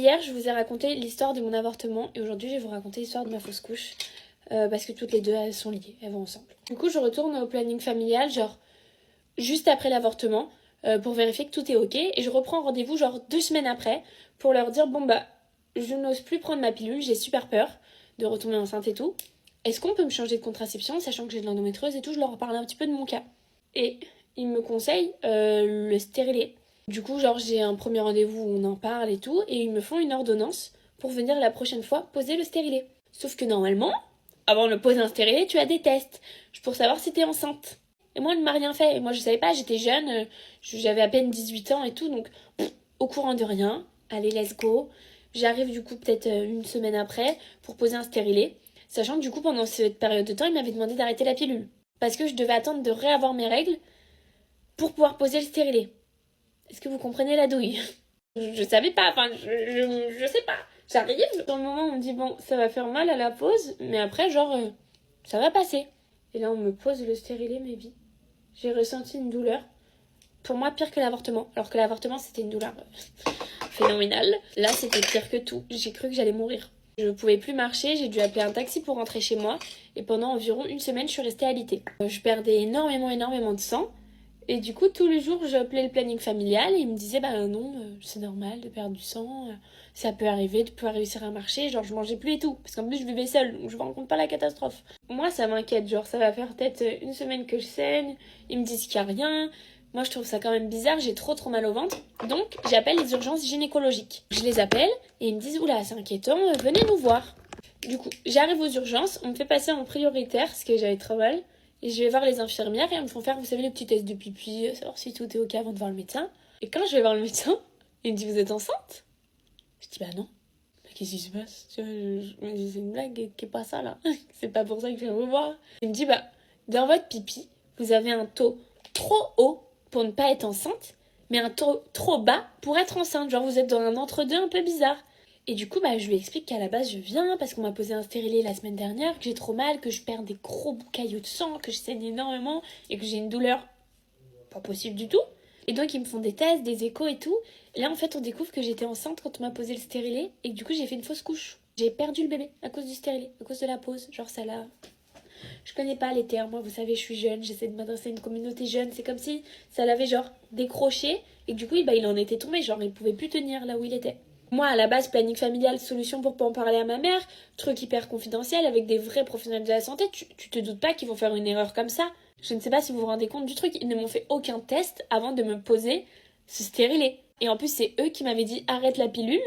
hier, je vous ai raconté l'histoire de mon avortement et aujourd'hui, je vais vous raconter l'histoire de ma fausse couche parce que toutes les deux, elles sont liées, elles vont ensemble. Du coup, je retourne au planning familial, genre juste après l'avortement pour vérifier que tout est ok et je reprends rendez-vous genre 2 semaines après pour leur dire bon bah, je n'ose plus prendre ma pilule, j'ai super peur de retomber enceinte et tout. Est-ce qu'on peut me changer de contraception, sachant que j'ai de l'endométriose et tout, je leur parle un petit peu de mon cas. Et ils me conseillent le stérilet. Du coup, genre, j'ai un premier rendez-vous où on en parle et tout, et ils me font une ordonnance pour venir la prochaine fois poser le stérilet. Sauf que normalement, avant de poser un stérilet, tu as des tests pour savoir si t'es enceinte. Et moi, on ne m'a rien fait. Et moi, je savais pas, j'étais jeune, j'avais à peine 18 ans et tout, donc au courant de rien, allez, let's go. J'arrive du coup peut-être une semaine après pour poser un stérilet, sachant que du coup, pendant cette période de temps, ils m'avaient demandé d'arrêter la pilule. Parce que je devais attendre de réavoir mes règles pour pouvoir poser le stérilet. Est-ce que vous comprenez la douille? Je savais pas, enfin, je sais pas. J'arrive, dans le moment, on me dit, bon, ça va faire mal à la pause, mais après, genre, ça va passer. Et là, on me pose le stérilet, mes vies. J'ai ressenti une douleur, pour moi, pire que l'avortement. Alors que l'avortement, c'était une douleur phénoménale. Là, c'était pire que tout. J'ai cru que j'allais mourir. Je ne pouvais plus marcher, j'ai dû appeler un taxi pour rentrer chez moi. Et pendant environ une semaine, je suis restée alitée. Je perdais énormément de sang. Et du coup, tous les jours, j'appelais le planning familial et ils me disaient, bah non, c'est normal de perdre du sang, ça peut arriver, de pouvoir réussir à marcher, genre je mangeais plus et tout, parce qu'en plus je vivais seule, donc je me rends compte pas la catastrophe. Moi, ça m'inquiète, genre ça va faire peut-être une semaine que je saigne, ils me disent qu'il y a rien, moi je trouve ça quand même bizarre, j'ai trop mal au ventre, donc j'appelle les urgences gynécologiques. Je les appelle et ils me disent, oula, c'est inquiétant, venez nous voir. Du coup, j'arrive aux urgences, on me fait passer en prioritaire, parce que j'avais trop mal. Et je vais voir les infirmières et elles me font faire, vous savez, le petit test de pipi, savoir si tout est ok avant de voir le médecin. Et quand je vais voir le médecin, il me dit, vous êtes enceinte? Je dis, bah non. Mais qu'est-ce qui se passe? Je me dis, c'est une blague, qui est pas ça là. C'est pas pour ça que je viens vous voir. Il me dit, bah, dans votre pipi, vous avez un taux trop haut pour ne pas être enceinte, mais un taux trop bas pour être enceinte. Genre, vous êtes dans un entre-deux un peu bizarre. Et du coup, bah, je lui explique qu'à la base, je viens parce qu'on m'a posé un stérilet la semaine dernière, que j'ai trop mal, que je perds des gros caillots de sang, que je saigne énormément et que j'ai une douleur pas possible du tout. Et donc, ils me font des tests, des échos et tout. Et là, en fait, on découvre que j'étais enceinte quand on m'a posé le stérilet et que du coup, j'ai fait une fausse couche. J'ai perdu le bébé à cause du stérilet, à cause de la pause. Genre, ça là. Je connais pas les termes, moi, vous savez, je suis jeune, j'essaie de m'adresser à une communauté jeune. C'est comme si ça l'avait, genre, décroché et du coup, bah, il en était tombé. Genre, il pouvait plus tenir là où il était. Moi, à la base, planning familial, solution pour pas en parler à ma mère, truc hyper confidentiel avec des vrais professionnels de la santé, tu te doutes pas qu'ils vont faire une erreur comme ça? Je ne sais pas si vous vous rendez compte du truc, ils ne m'ont fait aucun test avant de me poser ce stérilet. Et en plus, c'est eux qui m'avaient dit arrête la pilule,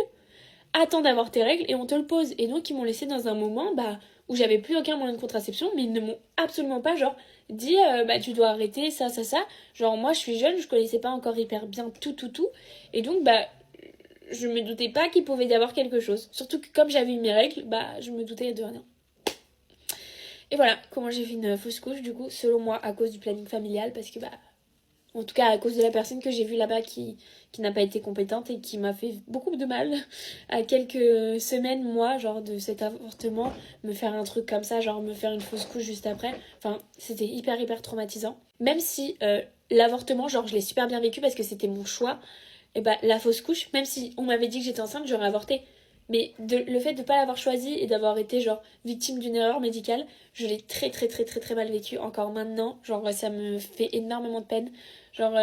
attends d'avoir tes règles et on te le pose. Et donc, ils m'ont laissé dans un moment où j'avais plus aucun moyen de contraception, mais ils ne m'ont absolument pas genre dit tu dois arrêter ça. Genre, moi, je suis jeune, je connaissais pas encore hyper bien tout. Et donc, je me doutais pas qu'il pouvait y avoir quelque chose. Surtout que comme j'avais eu mes règles, je me doutais de rien. Et voilà comment j'ai fait une fausse couche, du coup, selon moi, à cause du planning familial, parce que en tout cas à cause de la personne que j'ai vue là-bas qui n'a pas été compétente et qui m'a fait beaucoup de mal à quelques semaines, moi, genre de cet avortement, me faire un truc comme ça, genre me faire une fausse couche juste après. Enfin, c'était hyper traumatisant. Même si l'avortement, genre je l'ai super bien vécu parce que c'était mon choix, et la fausse couche, même si on m'avait dit que j'étais enceinte, j'aurais avorté. Mais le fait de pas l'avoir choisi et d'avoir été genre victime d'une erreur médicale, je l'ai très mal vécu encore maintenant. Genre ça me fait énormément de peine. Genre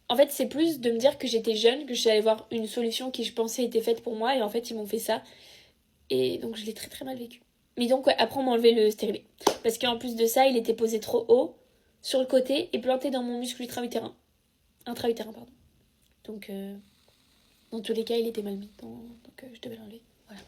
en fait c'est plus de me dire que j'étais jeune, que je suis allée voir une solution qui je pensais était faite pour moi et en fait ils m'ont fait ça. Et donc je l'ai très mal vécu. Mais donc ouais, après on m'a enlevé le stérilet. Parce qu'en plus de ça il était posé trop haut sur le côté et planté dans mon muscle intra-utérin. Intra-utérin pardon. Donc dans tous les cas, il était mal mis, donc je devais l'enlever. Voilà.